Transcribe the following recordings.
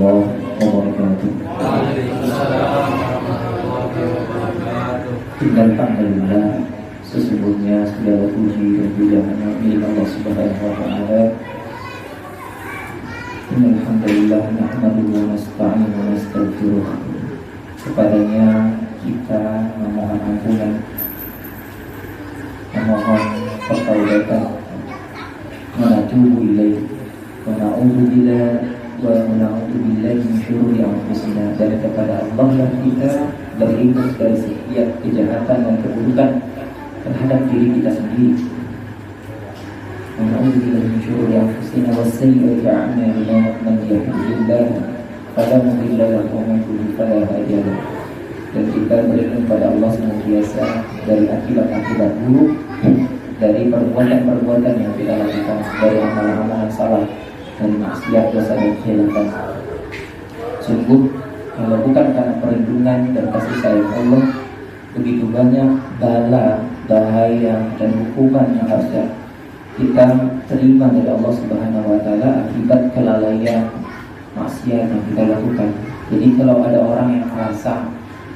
warahmatullahi wabarakatuh. Alhamdulillah, sesungguhnya segala puji dan puja hanya milik Allah Subhanahu wa taala. Alhamdulillah, nahmaduhu wa nasta'inuhu wa nastaghfiruh. Kepadanya kita memohon ampunan, memohon pertaubatan, menatubu ilaih, wa na'udzu billahi min syururi anfusina, dan kepada Allah lah kita berlindung dari setiap kejahatan dan keburukan terhadap diri kita sendiri. Wa na'udzu billahi min syururi anfusina wa sayyi'ati a'malina, man yahdihillahu fala mudilla lahu wa man yudlil fala hadiya lahu. Dan kita berlindung pada Allah senantiasa dari akibat-akibat buruk, dari perbuatan-perbuatan yang kita lakukan, dari amalan-amalan salah, dari maksiat, dosa dan khilafah. Sungguh kalau bukan karena perlindungan dan kasih sayang Allah, begitu banyak bala, bahaya dan hukuman yang harusnya kita terima dari Allah Subhanahu wa taala akibat kelalaian, maksiat yang kita lakukan. Jadi kalau ada orang yang merasa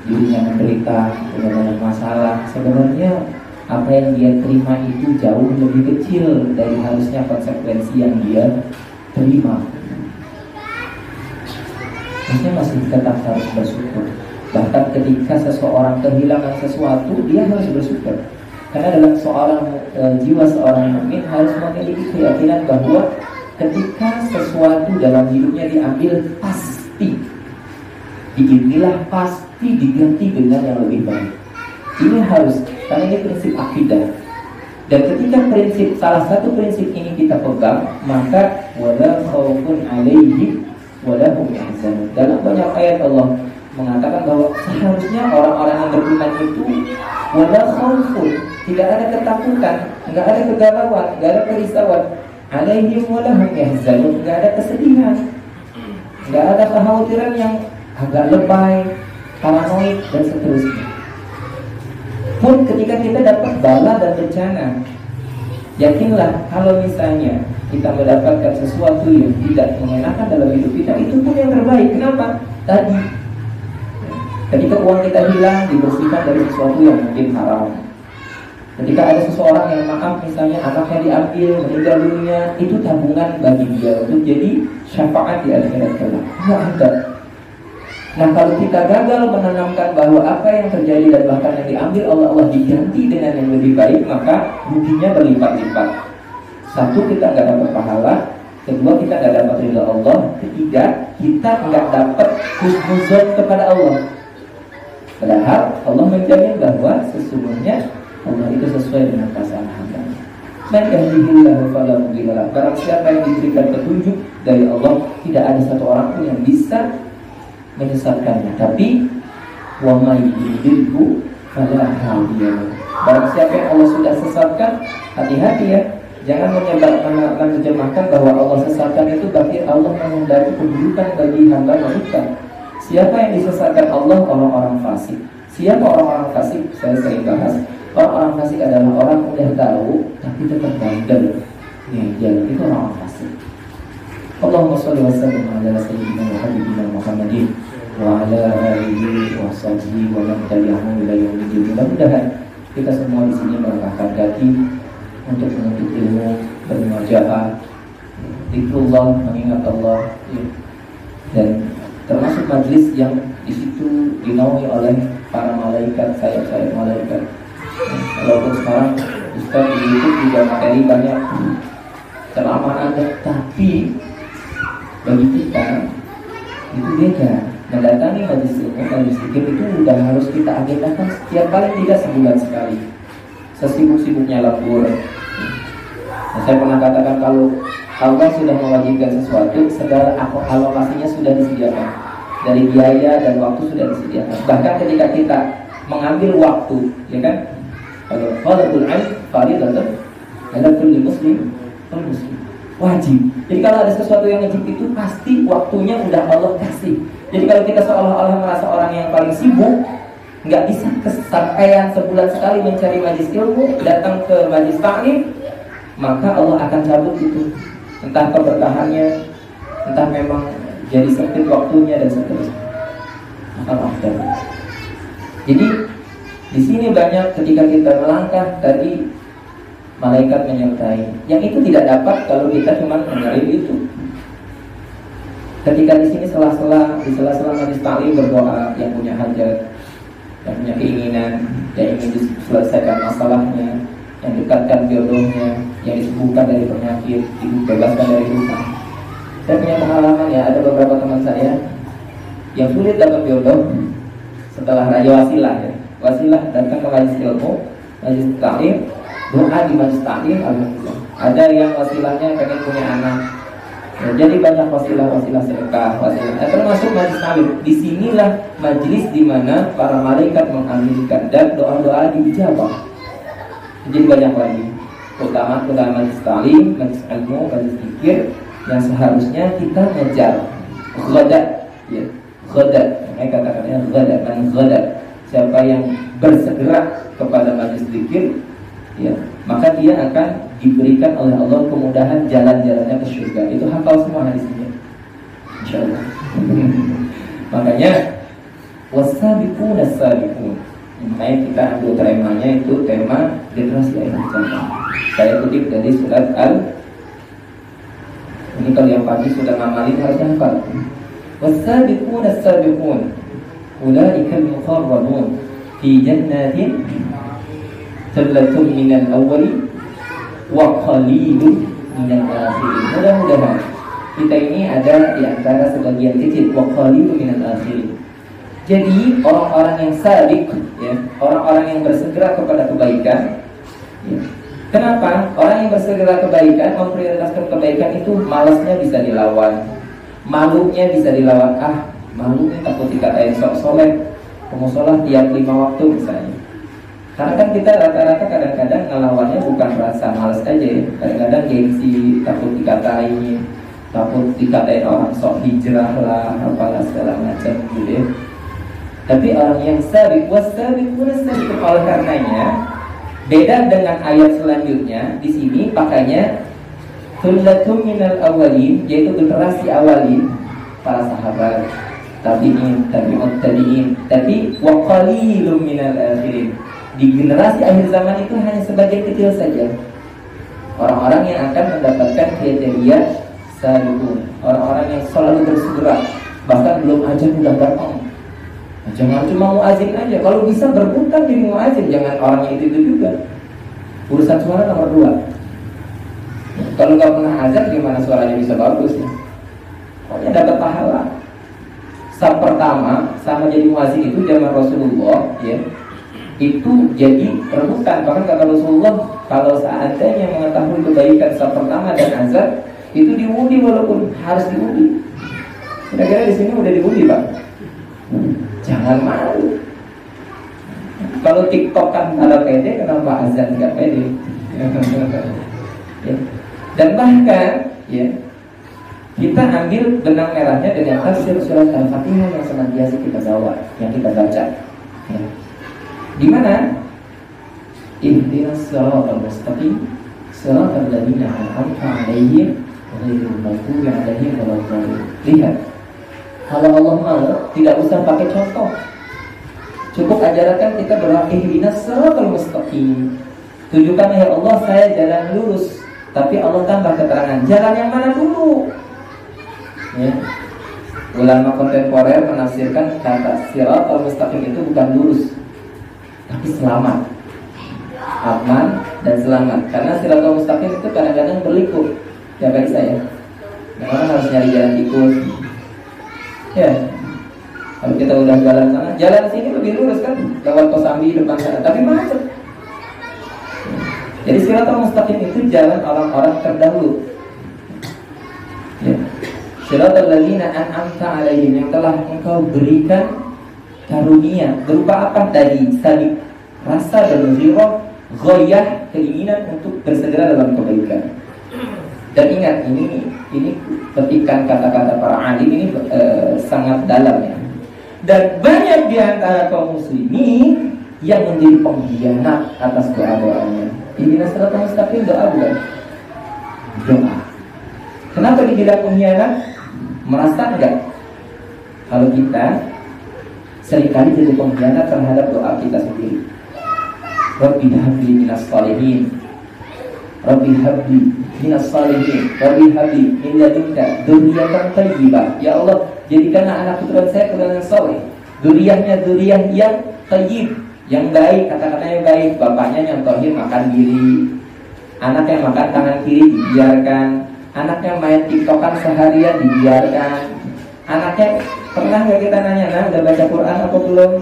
dirinya menderita dengan masalah, sebenarnya apa yang dia terima itu jauh lebih kecil dari harusnya konsekuensi yang dia terima. Maksudnya masih tetap harus bersyukur. Bahkan ketika seseorang kehilangan sesuatu, dia harus bersyukur. Karena dalam jiwa seorang mukmin harus memiliki keyakinan bahwa ketika sesuatu dalam hidupnya diambil, pasti diambillah, pasti diganti dengan yang lebih baik. Ini harus, karena ini prinsip akidah. Dan ketika salah satu prinsip ini kita pegang, maka wala khaufun 'alaihim wala hum yahzanun. Dalam banyak ayat Allah mengatakan bahwa seharusnya orang-orang yang beriman itu wala khaufun, tidak ada ketakutan, enggak ada kegalauan, enggak ada kerisauan, 'alaihim wala hum yahzanun, enggak ada kesedihan, enggak ada kekhawatiran yang agak lebay, paranoid dan seterusnya. Pun ketika kita dapat bala dan bencana, yakinlah kalau misalnya kita mendapatkan sesuatu yang tidak mengenakan dalam hidup kita, itu pun yang terbaik. Kenapa? Tadi ketika uang kita hilang, dibersihkan dari sesuatu yang mungkin haram. Ketika ada seseorang yang maaf, misalnya anaknya diambil, meninggal dunia, itu tabungan bagi dia untuk jadi syafaat di akhirat kelak. Tidak ada. Nah, kalau kita gagal menanamkan bahwa apa yang terjadi dan bahkan yang diambil Allah diganti dengan yang lebih baik, maka ruginya berlipat-lipat. Satu, kita nggak dapat pahala. Kedua, kita nggak dapat ridha Allah. Ketiga, kita nggak dapat husnuzon kepada Allah. Padahal Allah menjamin bahwa sesungguhnya Allah itu sesuai dengan perasaan hamba-Nya. Man yahdihillahu fala mudilla lahu. Barang siapa yang diberikan petunjuk dari Allah, tidak ada satu orang pun yang bisa menyesatkannya. Tapi wa may yudlilhu fala hadiya lahu. Barang siapa yang Allah sudah sesatkan, hati-hati ya. Jangan menerjemahkan bahwa Allah sesatkan itu berarti Allah menghendaki keburukan bagi hamba. Bukan. Siapa yang disesatkan Allah? Orang-orang fasik. Siapa orang-orang fasik? Saya sering bahas. Orang-orang fasik adalah orang udah tahu tapi tetap bandel. Jalan itu orang fasik. Allahumma sholli wa sallim ala sayyidina wa habibina Muhammadin wa ala alihi wa sahbihi wa man tabi'ahum ila yaumil din. Mudah-mudahan kita semua di sini melangkahkan kaki untuk menuntut ilmu, bermujahadah, zikrullah, mengingat Allah, dan termasuk majlis yang di situ dinaungi oleh para malaikat, sayap-sayap malaikat. Walaupun sekarang Ustaz di YouTube juga materi banyak, ceramah ada, tapi bagi kita itu beda. Mendatangi majlis ilmu, majlis zikir itu udah harus kita agendakan setiap paling tidak sebulan sekali. Sesibuk-sibuknya lembur. Nah, saya pernah katakan kalau Allah sudah mewajibkan sesuatu, segala alokasinya sudah disediakan. Dari biaya dan waktu sudah disediakan. Bahkan ketika kita mengambil waktu, ya kan? Kalau talabul ilm fardhatun ala kulli muslim wal muslim. Wajib. Jadi kalau ada sesuatu yang wajib itu pasti waktunya udah Allah kasih. Jadi kalau kita seolah-olah merasa orang yang paling sibuk, nggak bisa kesampaian sebulan sekali mencari majlis ilmu, datang ke majlis taklim, maka Allah akan cabut itu. Entah keberkahannya, entah memang jadi sempit waktunya dan seterusnya. Akan afdal. Jadi di sini banyak ketika kita melangkah tadi malaikat menyertai. Yang itu tidak dapat kalau kita cuma dengerin itu. Ketika di sini di sela-sela majelis taklim berdoa, yang punya hajat, yang punya keinginan, yang ingin diselesaikan masalahnya, yang dekatkan jodohnya, yang disembuhkan dari penyakit, dibebaskan dari hutang. Saya punya pengalaman ya, ada beberapa teman saya yang sulit dapat jodoh setelah raya wasilah ya. Wasilah datang ke majelis ilmu, majelis taklim, doa di majelis taklim, alhamdulillah. Ada yang wasilahnya pengen punya anak. Ya, jadi banyak wasilah sedekah, wasilah. Termasuk majelis taklim. Disinilah majelis di mana para malaikat mengaminkan dan doa-doa dijawab. Jadi banyak lagi. Utama majelis taklim, majelis ilmu, majelis zikir yang seharusnya kita ngejar. Ghadat, ya. Ghadat. Saya katakannya ghadat, man ghadat. Siapa yang bersegera kepada majelis zikir, ya, maka dia akan diberikan oleh Allah kemudahan jalan-jalannya ke surga. Itu hafal semua hadisnya, insyaallah. Makanya wasabiqun as-sabiqun. Makanya kita ambil temanya itu tema generasi akhir zaman. Saya kutip dari surat ini kalau yang pagi sudah ngamalin harusnya hafal. Wasabiqun as-sabiqun ulaikal muqarrabun fi jannatin thalatun minal awwalin wa qalilun minal akhirin. Mudah-mudahan kita ini ada di antara sebagian kecil wa qalilun minal akhirin. Jadi orang-orang yang sabiq, ya, orang-orang yang bersegera kepada kebaikan, ya. Kenapa? Orang yang bersegera kebaikan, memprioritaskan kebaikan itu malasnya bisa dilawan, malunya bisa dilawan. Malunya takut dikatain sok soleh, pemusolah tiap 5 waktu misalnya. Karena kan kita rata-rata kadang-kadang ngelawannya bukan rasa malas aja ya. Kadang-kadang gengsi, takut dikatain, takut dikatain orang sok hijrah lah, apalah segala macam gitu ya. Tapi orang yang sabiq was-sabiqun as-sabiqun, oleh karenanya beda dengan ayat selanjutnya. Di sini pakainya thullatum minal awwalin, yaitu generasi awalin, para sahabat, tabi'in, tabi'ut tabi'in. Tapi wa qalilum minal akhirin. Di generasi akhir zaman itu hanya sebagian kecil saja orang-orang yang akan mendapatkan kriteria sabiqun, orang-orang yang selalu bersegera, bahkan belum aja udah datang. Jangan cuma muazin aja, kalau bisa berputar jadi muazin, jangan orangnya itu juga. Urusan suara nomor 2. Kalau nggak pernah azan gimana suaranya bisa bagus ya? Pokoknya dapat pahala. Saat pertama sama jadi muazin itu zaman Rasulullah ya, itu jadi rebutan. Bahkan kata Rasulullah, kalau seandainya mengetahui kebaikan saat pertama dan azan itu diundi, walaupun harus diundi. Kira-kira di sini udah diundi Pak? Jangan malu. Kalau TikTok kan ada pede, kenapa azan nggak pede? Ya. Dan bahkan ya, kita ambil benang merahnya dengan tafsir surat Al-Fatihah yang senantiasa kita bawa, yang kita baca ya. Di mana? Ihdinas siratal mustaqim, siratal ladzina an'amta 'alaihim ghairil maghdubi 'alaihim waladdallin. Lihat, kalau Allah mau tidak usah pakai contoh, cukup ajarkan kita berdoa ihdinas siratal mustaqim. Tunjukkan ya Allah saya jalan lurus, tapi Allah tambah keterangan jalan yang mana dulu. Ya. Ulama kontemporer menafsirkan kata siratal mustaqim itu bukan lurus, tapi selamat, aman dan selamat. Karena siratal mustaqim itu kadang-kadang berliku, ya bagi saya. Yang orang harus nyari jalan tikus. Ya, kalau kita udah jalan sana, jalan sini lebih lurus kan, lewat Kosambi depan sana, tapi macet. Jadi siratal mustaqim itu jalan orang-orang terdahulu. Ya. Siratal ladzina an'amta 'alaihim, yang telah engkau berikan karunia berupa apa tadi? Sabiq, rasa dan ghayah, keinginan untuk bersegera dalam kebaikan. Dan ingat, ini petikan kata-kata para alim ini sangat dalam ya. Dan banyak di antara kaum muslimin yang menjadi pengkhianat atas doa-doanya. Ihdinas siratal mustaqim doa bukan? Doa. Kenapa dibilang pengkhianat? Merasa enggak kalau kita seringkali jadi pengkhianat terhadap doa kita sendiri? Rabbi habli minas shalihin, Rabbi habli minas shalihin, Rabbi habli min ladunka dzurriyyatan thayyibah. Ya Allah, jadikanlah anak keturunan saya keturunan yang saleh, dzurriyyahnya dzurriyyah yang thayyib, yang baik, kata-katanya baik. Bapaknya nyontohin makan kiri, anak yang makan tangan kiri dibiarkan, anaknya main tiktokan seharian dibiarkan, anaknya pernah nggak kita nanya, nah udah baca Quran apa belum?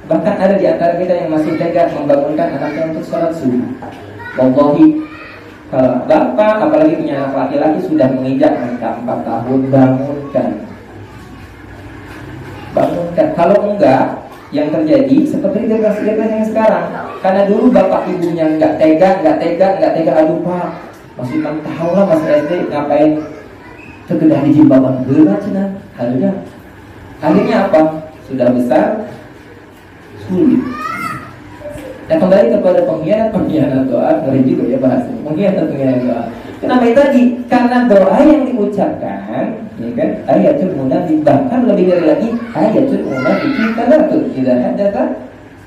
Bahkan ada di antara kita yang masih tega membangunkan anaknya untuk sholat subuh. Wallahi, kalau bapak apalagi punya anak laki-laki sudah menginjak angka 4 tahun, bangunkan. Kalau enggak, yang terjadi seperti generasi-generasi yang sekarang. Karena dulu bapak ibunya nggak tega, aduh pak, masih 6 tahun lah, masih SD, ngapain terkedah di jimbaban berat cina. Akhirnya apa? Sudah besar, sulit. Dan kembali kepada pengkhianat doa, ngeri juga ya bahasanya. Pengkhianat doa. Kenapa itu tadi? Karena doa yang diucapkan, ya kan, ayatul munafik, bahkan lebih dari lagi ayatul munafik kita tuh tidak ada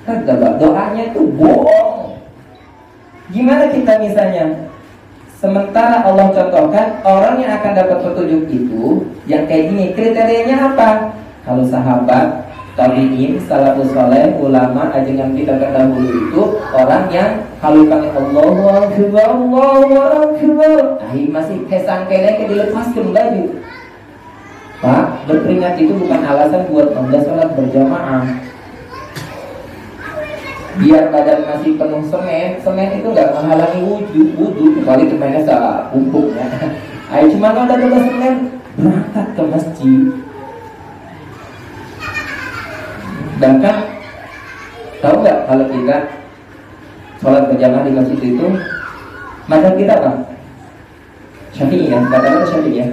kata doanya itu bohong. Gimana kita misalnya? Sementara Allah contohkan orang yang akan dapat petunjuk itu yang kayak gini, kriterianya apa? Kalau sahabat, tabi'in, salafus saleh, ulama, ajengan kita terdahulu itu orang yang kalau dipanggil Allahu Akbar, Allahu Akbar, masih kesangkelnya dilepaskan baju. Pak, berkeringat itu bukan alasan buat anda sholat berjamaah. Biar badan masih penuh semen itu nggak menghalangi wudhu kecuali temennya sepumpuknya. Ayo cuma kalau ada semen berangkat ke masjid. Bahkan tahu nggak kalau kita sholat berjamaah di masjid itu mazhab kita apa? Syafi'i ya, katakan Syafi'i ya.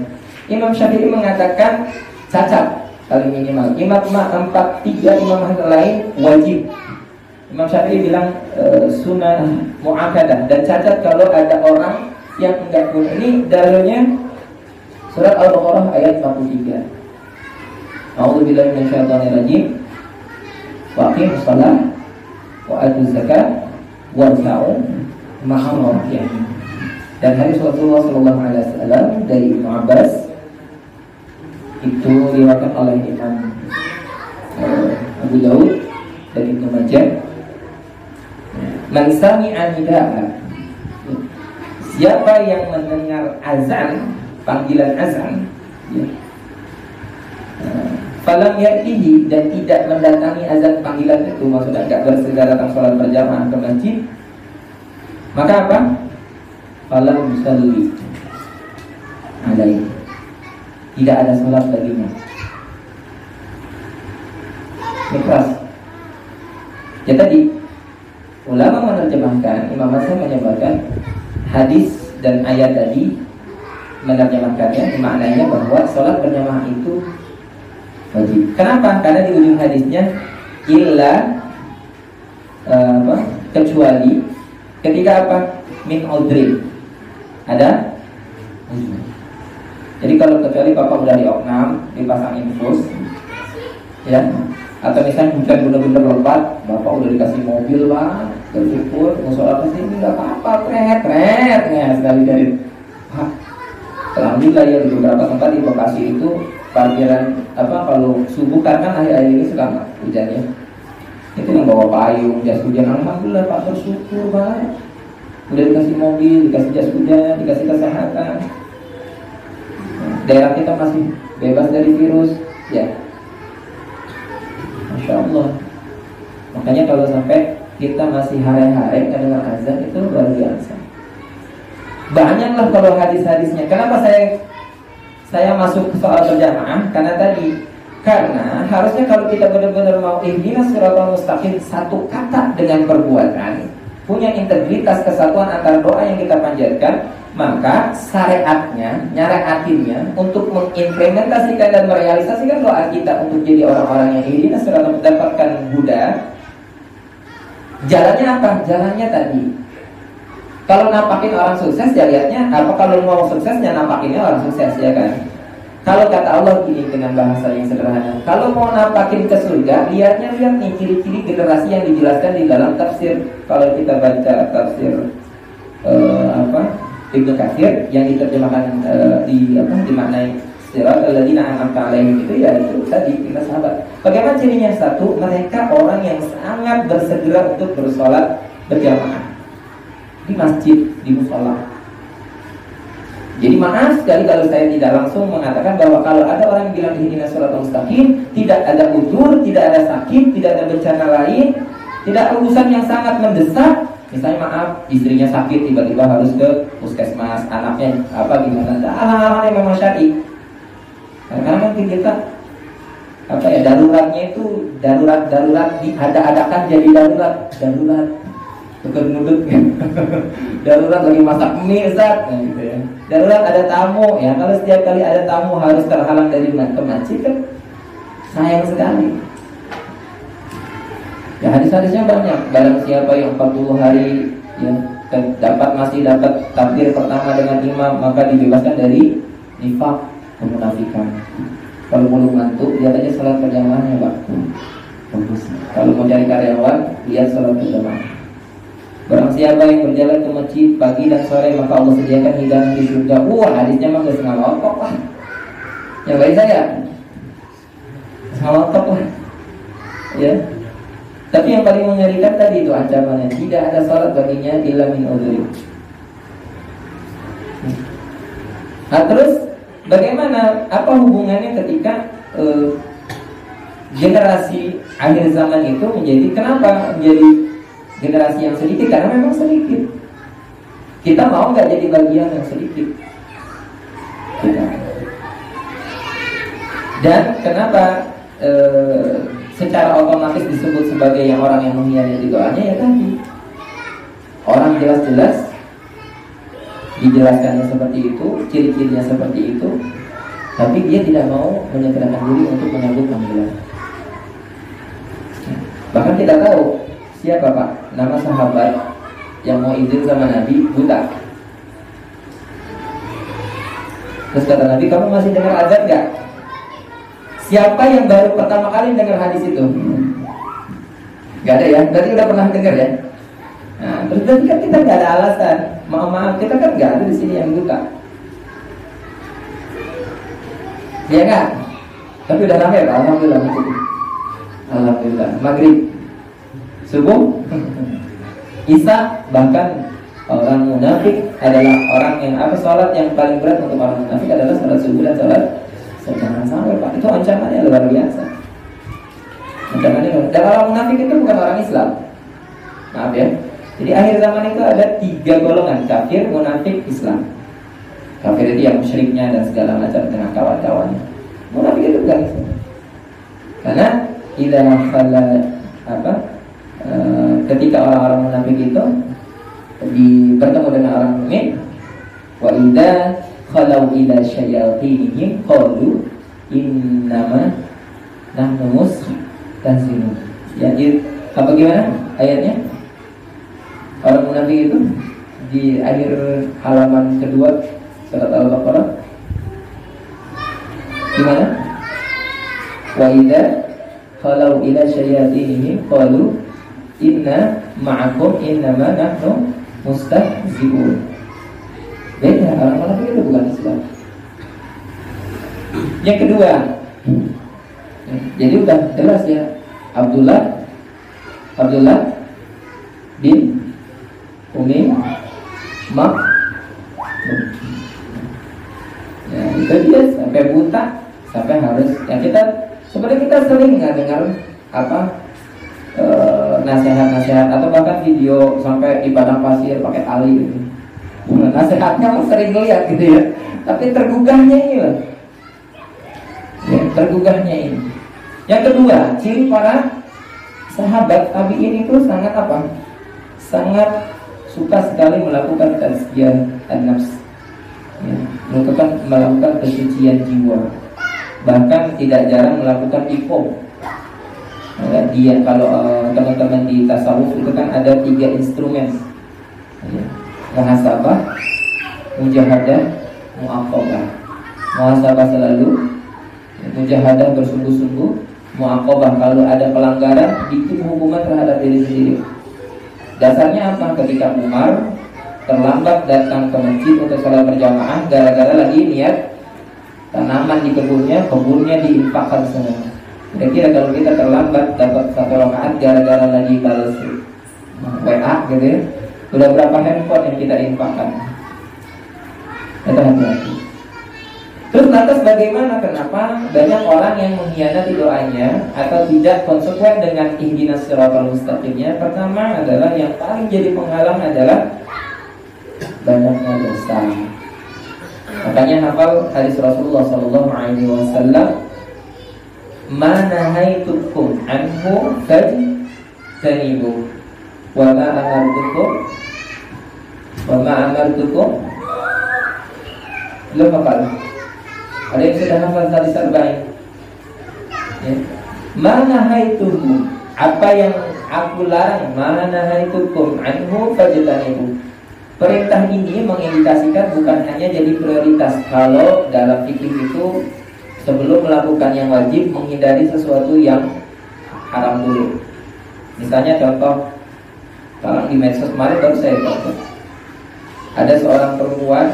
Imam Syafi'i mengatakan cacat paling minimal. Imam 3 imam lain wajib. Imam Syafi'i bilang sunnah mu'akkadah dan cacat kalau ada orang yang enggak punya. Ini dalilnya surat Al-Baqarah ayat 43. A'udzubillahi minasyaitonirrajim. Wa aqimus shalah wa atuz zakat warka'u ma'al raki'in. Dan hadis Rasulullah sallallahu alaihi wasallam dari Ibnu Abbas itu diriwayatkan oleh Imam Abu Daud dan Ibnu Majah. Man sami'a nida'a, siapa yang mendengar azan, panggilan azan, ya, falam ya'tihi, dan tidak mendatangi azan panggilan itu, maksudnya tidak bersegera datang sholat berjamaah ke masjid, maka apa? Falam yusalli alaihi, tidak ada sholat baginya. Ini keras. Ya tadi ulama menerjemahkan, Imam Hasan menyebutkan hadis dan ayat tadi, menerjemahkannya maknanya bahwa sholat berjamaah itu wajib. Kenapa? Karena di ujung hadisnya illa kecuali ketika apa? Min udrin, ada uzur. Jadi kalau kecuali bapak udah diopnam, dipasang infus, ya, atau misalnya hujan bener-bener lebat, bapak udah dikasih mobil bang, bersyukur, mau sholat ke sini nggak apa-apa, pret, ya sekali dari Pak. Alhamdulillah ya di beberapa tempat di Bekasi itu parkiran apa kalau subuh kan akhir-akhir ini suka hujannya, itu yang bawa payung, jas hujan, alhamdulillah Pak, bersyukur banget, udah dikasih mobil, dikasih jas hujan, dikasih kesehatan. Daerah kita masih bebas dari virus, ya. Masya Allah. Makanya kalau sampai kita masih hari-hari mendengar azan itu luar biasa. Banyaklah kalau hadis-hadisnya. Kenapa saya masuk ke soal berjamaah? Karena harusnya kalau kita benar-benar mau ihdinas siratal mustaqim, satu kata dengan perbuatan, punya integritas kesatuan antara doa yang kita panjatkan, maka syariatnya, nyariatinnya untuk mengimplementasikan dan merealisasikan doa kita untuk jadi orang-orang yang ihdinas siratal mustaqim, mendapatkan Buddha. Jalannya apa? Jalannya tadi. Kalau nampakin orang sukses, ya lihatnya apa, kalau mau suksesnya nampakinnya orang sukses, ya kan? Kalau kata Allah gini dengan bahasa yang sederhana, kalau mau nampakin ke surga, lihat nih ciri-ciri generasi yang dijelaskan di dalam tafsir. Kalau kita baca tafsir Ibnu Katsir yang diterjemahkan dimaknai sirat alladziina an'amta 'alaihim, itu ya itu tadi kita sahabat. Bagaimana cirinya? Satu, mereka orang yang sangat bersegera untuk bersolat berjamaah di masjid, di mushola. Jadi maaf sekali kalau saya tidak langsung mengatakan bahwa kalau ada orang yang bilang ihdinas shiratal mustaqim, tidak ada udzur, tidak ada sakit, tidak ada bencana lain, tidak urusan yang sangat mendesak. Misalnya maaf, istrinya sakit tiba-tiba harus ke puskesmas, anaknya gimana? Hal-hal yang memang syar'i. Karena kan kita daruratnya itu darurat diada-adakan jadi darurat tukar-nuduk darurat lagi masak mie Ustaz, nah, gitu ya. Darurat ada tamu ya, kalau setiap kali ada tamu harus terhalang dari ke masjid kan sayang sekali. Ya hadis-hadisnya banyak. Barang siapa yang 40 hari ya masih dapat takbir pertama dengan imam, maka dibebaskan dari nifaq, kemunafikan. Kalau belum ngantuk, lihat aja salat berjamaahnya, Pak. Bagus. Kalau mau cari karyawan, lihat salat berjamaah. Barang siapa yang berjalan ke masjid pagi dan sore, maka Allah sediakan hidangan di surga. Hadisnya mah nggak setengah lotok lah. Yang baik saya setengah lotok lah. Ya. Tapi yang paling mengerikan tadi itu ancamannya, tidak ada salat baginya illa min udhri. Nah, terus bagaimana? Apa hubungannya ketika generasi akhir zaman itu kenapa menjadi generasi yang sedikit? Karena memang sedikit. Kita mau nggak jadi bagian yang sedikit? Dan kenapa secara otomatis disebut sebagai yang orang yang mengkhianati doanya? Ya tadi, orang jelas-jelas dijelaskannya seperti itu, ciri-cirinya seperti itu, tapi dia tidak mau menyerahkan diri untuk menyambut panggilan. Bahkan tidak tahu siapa Pak nama sahabat yang mau izin sama Nabi buta. Terus kata Nabi, kamu masih dengar azan gak? Siapa yang baru pertama kali dengar hadis itu? Gak ada ya? Berarti udah pernah dengar ya? Nah, terus berarti kan kita gak ada alasan. Maaf, kita kan gak ada di sini yang buta. Iya gak? Tapi udah ramai Pak, alhamdulillah. Alhamdulillah. Maghrib, subuh, Isya, bahkan orang munafik adalah orang yang sholat yang paling berat untuk orang munafik adalah sholat subuh dan sholat jangan sampai Pak. Itu ancamannya luar biasa. Dan orang munafik itu bukan orang Islam. Maaf ya. Jadi akhir zaman itu ada 3 golongan: kafir, munafik, Islam. Kafir itu yang musyriknya dan segala macam dengan kawan-kawannya. Munafik itu bukan Islam. Karena ketika orang-orang munafik itu bertemu dengan orang mukmin, wa idza khalau ila syayatinihim qalu innama nahnu mustahzi'un. Ya, apa gimana ayatnya? Orang munafik itu di akhir halaman kedua surat Al-Baqarah gimana? Wa idza khalau ila syayatinihim qalu inna ma'akum innama nahnu mustahzi'un. Beda, orang munafik itu bukan Islam. Yang kedua, jadi udah jelas ya, Abdullah bin Umi ya, itu dia sampai buta, sampai harus ya kita sebenarnya kita sering nggak dengar nasihat-nasihat atau bahkan video sampai di padang pasir pakai tali gitu. Nasihatnya sering lihat gitu ya, tapi tergugahnya ini lah ya, tergugahnya ini. Yang kedua, ciri para sahabat tabi'in itu sangat sangat suka sekali melakukan tazkiyah an-nafs ya, melakukan kesucian jiwa. Bahkan tidak jarang melakukan iqom ya, dia kalau teman-teman di tasawuf itu kan ada 3 instrumen ya, muhasabah, mujahadah, mu'aqabah. muhasabah selalu, mujahadah bersungguh-sungguh, muaqabah kalau ada pelanggaran, itu hukuman terhadap diri sendiri. Dasarnya apa? Ketika Umar terlambat datang ke masjid untuk sholat berjamaah gara-gara lagi niat tanaman di kebunnya diinfakkan semua. Kira-kira kalau kita terlambat dapat 1 rakaat gara-gara lagi balas WA gitu ya, udah berapa handphone yang kita infakkan? Itu hati-hati. Terus lantas bagaimana? Kenapa banyak orang yang mengkhianati doanya atau tidak konsekuen dengan ihdinas siratal mustaqimnya? Pertama adalah yang paling jadi penghalang adalah banyaknya dosa. Makanya hafal hadis Rasulullah SAW, "Ma nahaitukum anhu fajtanibu, wa ma amartukum." Belum hafal? Ada yang sudah hafal hadis arba'in? Ya. Ma nahaitukum, apa yang aku larang, ma nahaitukum anhu fajtanibu. Perintah ini mengindikasikan bukan hanya jadi prioritas. Kalau dalam fikih itu sebelum melakukan yang wajib menghindari sesuatu yang haram dulu. Misalnya contoh, kalau di medsos kemarin baru saya tahu, ada seorang perempuan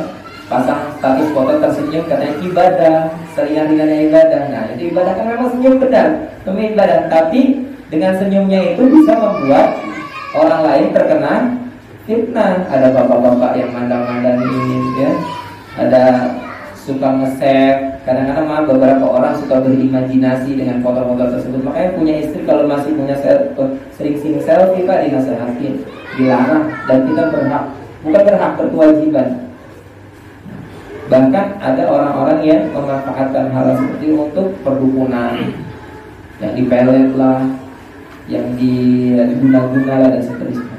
pasang status foto tersenyum katanya ibadah, seringan-ringannya ibadah. Nah itu ibadah kan memang senyum benar, memang ibadah. Tapi dengan senyumnya itu bisa membuat orang lain terkena fitnah. Ada bapak-bapak yang mandang-mandangin ya, ada suka nge-save. Kadang-kadang malah beberapa orang suka berimajinasi dengan foto-foto tersebut. Makanya punya istri kalau masih punya sering-sering selfie Pak, dinasihatin, dilarang. Dan kita bukan berhak, berkewajiban. Bahkan ada orang-orang yang memanfaatkan hal seperti untuk perdukunan, yang dipelet lah, yang diguna-guna lah dan seterusnya.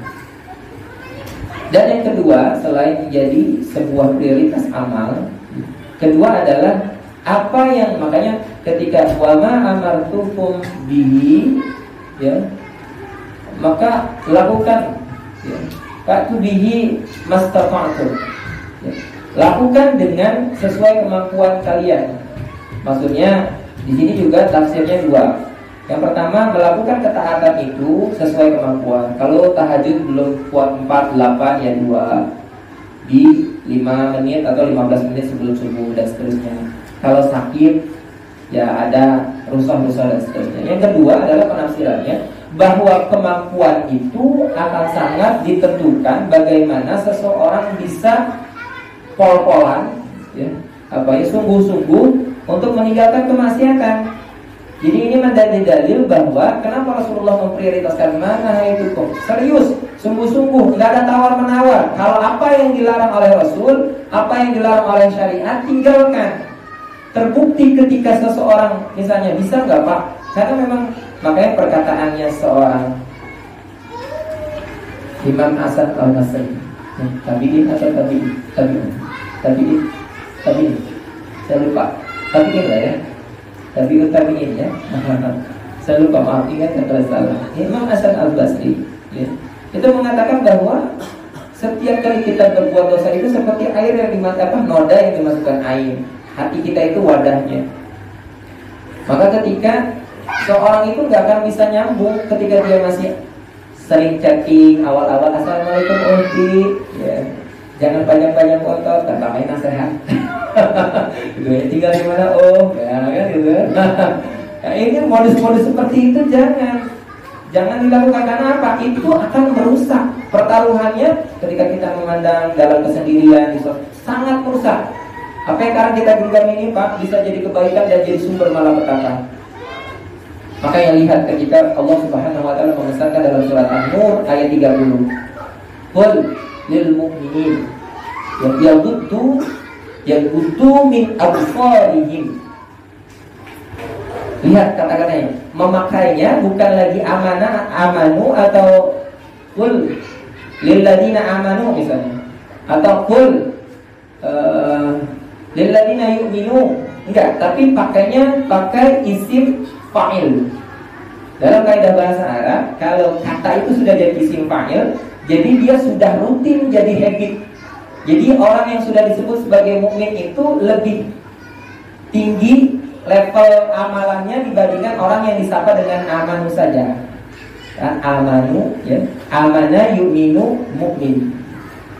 Dan yang kedua, selain menjadi sebuah prioritas amal, kedua adalah apa yang, makanya ketika wama amartukum bihi ya, maka lakukan ya, fa'tu bihi mastata'tum ya, lakukan dengan sesuai kemampuan kalian. Maksudnya di sini juga tafsirnya dua. Yang pertama, melakukan ketaatan itu sesuai kemampuan. Kalau tahajud belum kuat 4, 8 ya 2 di 5 menit atau 15 menit sebelum subuh dan seterusnya. Kalau sakit ya ada rusak-rusak dan seterusnya. Yang kedua adalah penafsirannya bahwa kemampuan itu akan sangat ditentukan bagaimana seseorang bisa pol-polan ya, sungguh-sungguh untuk meninggalkan kemaksiatan. Jadi ini menjadi dalil bahwa kenapa Rasulullah memprioritaskan mana itu kok serius, sungguh-sungguh, nggak ada tawar-menawar. Kalau apa yang dilarang oleh Rasul, apa yang dilarang oleh syariat, tinggalkan. Terbukti ketika seseorang misalnya bisa nggak Pak? Karena memang makanya perkataannya seorang Imam Hasan al-Basri, tabi'in atau tabi'in, saya lupa, tabi'in lah ya. Tapi utamin ya, saya lupa, maaf, ingat kalau salah. Imam Hasan al-Basri ya, itu mengatakan bahwa setiap kali kita berbuat dosa itu seperti air yang dimasukkan, noda yang dimasukkan air. Hati kita itu wadahnya. Maka ketika seorang itu nggak akan bisa nyambung ketika dia masih sering chatting awal-awal, assalamualaikum Odi, ya. Jangan banyak-banyak foto, tambahin nasihat. Gitu ya, tinggal di mana ya kan gitu. Nah, ini modus-modus seperti itu jangan dilakukan. Karena apa? Itu akan merusak pertaruhannya ketika kita memandang dalam kesendirian, sangat merusak. Apa yang sekarang kita genggam ini Pak bisa jadi kebaikan dan jadi sumber malapetaka. Maka yang lihat ketika Allah Subhanahu wa taala mengesahkan dalam surat An-Nur ayat 30. Qul lil mu'minin yaghuddu min absarihim. Lihat kata-katanya, memakainya bukan lagi amanu atau qul lil ladina amanu misalnya, atau qul lil ladina yu'minu. Enggak, tapi pakai isim fa'il. Dalam kaidah bahasa Arab, kalau kata itu sudah jadi isim fa'il, jadi dia sudah rutin jadi habit. Jadi orang yang sudah disebut sebagai mukmin itu lebih tinggi level amalannya dibandingkan orang yang disapa dengan amanu saja. Kan amanu, ya, amana yu'minu mu'min.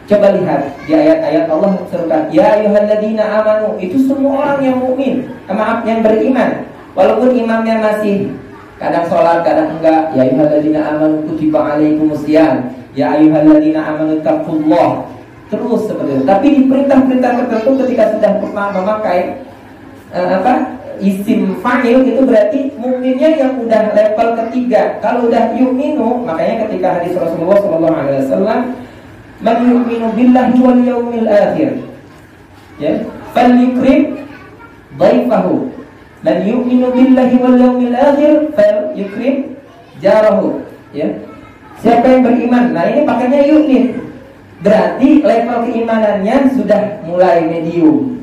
Coba lihat di ayat-ayat Allah serukan, ya ayyuhalladzina amanu, itu semua orang yang mukmin, maaf yang beriman. Walaupun imamnya masih kadang sholat, kadang enggak. Ya ayyuhalladzina amanu kutiba alaikumusiyam, ya ayyuhalladzina amanu taqullah. Terus seperti itu. Tapi di perintah-perintah tertentu ketika sudah memakai isim fa'il, itu berarti mukminnya yang udah level ketiga. Kalau udah yu'minu, makanya ketika hadis Rasulullah SAW, man yu'minu billahi wal yawmil akhir, ya, falyukrim dhaifahu. Man yu'minu billahi wal yawmil akhir falyukrim jarahu, ya. Siapa yang beriman? Nah, ini pakainya yu'min. Berarti level keimanannya sudah mulai medium.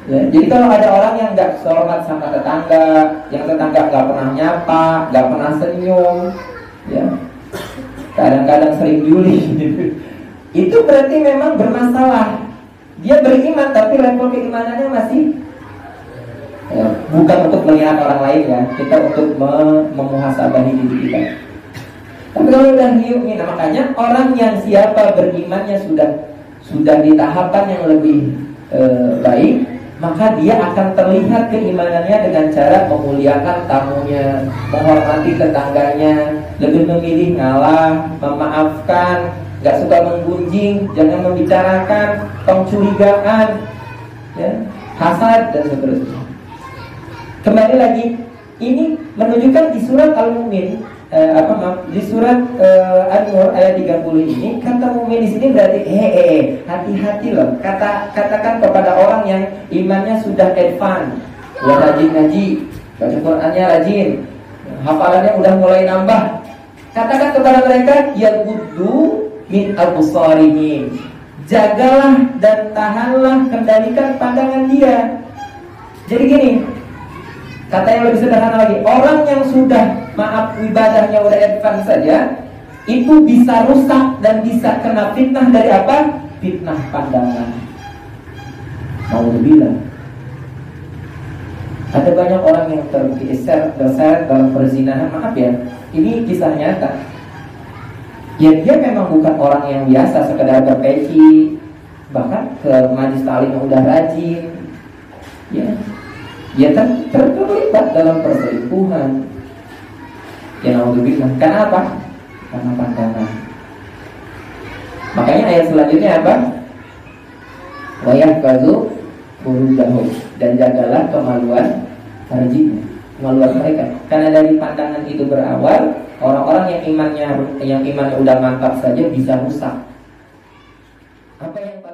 Ya, jadi kalau ada orang yang nggak hormat sama tetangga, yang tetangga nggak pernah nyapa, nggak pernah senyum, ya, kadang-kadang sering juli, itu berarti memang bermasalah. Dia beriman tapi level keimanannya masih, ya, bukan untuk melihat orang lain, ya, kita untuk memuhasabahi diri kita. Tapi kalau udah yu'min, makanya orang yang siapa berimannya sudah di tahapan yang lebih baik, maka dia akan terlihat keimanannya dengan cara memuliakan tamunya, menghormati tetangganya, lebih memilih ngalah, memaafkan, gak suka menggunjing, jangan membicarakan, pencurigaan, ya, hasad dan seterusnya. Kembali lagi, ini menunjukkan di surat Al-Mu'min, di surat An-Nur ayat 30 ini, kata mukmin di sini berarti hati-hati loh. Katakan kepada orang yang imannya sudah advance, ya, rajin ngaji, baca Qur'annya rajin, hafalannya udah mulai nambah. Katakan kepada mereka, yaghuddu min absarihim, jagalah dan tahanlah, kendalikan pandangan dia. Jadi gini, kata yang lebih sederhana lagi, orang yang sudah ibadahnya udah advance saja, itu bisa rusak dan bisa kena fitnah dari apa? Fitnah pandangan. Alhamdulillah. Ada banyak orang yang terseret dalam perzinahan. Maaf ya, ini kisah nyata. Ya, dia memang bukan orang yang biasa sekedar berpeci, bahkan ke majelis taklim yang udah rajin, ya. Dia terlibat dalam perselingkuhan. Ya, naudzubillah. Karena apa? Karena pandangan. Makanya ayat selanjutnya apa? Wa yahfazu furujahum, dan jagalah kemaluan farjinya, kemaluan mereka. Karena dari pandangan itu berawal, orang-orang yang imannya udah mantap saja bisa rusak. Apa yang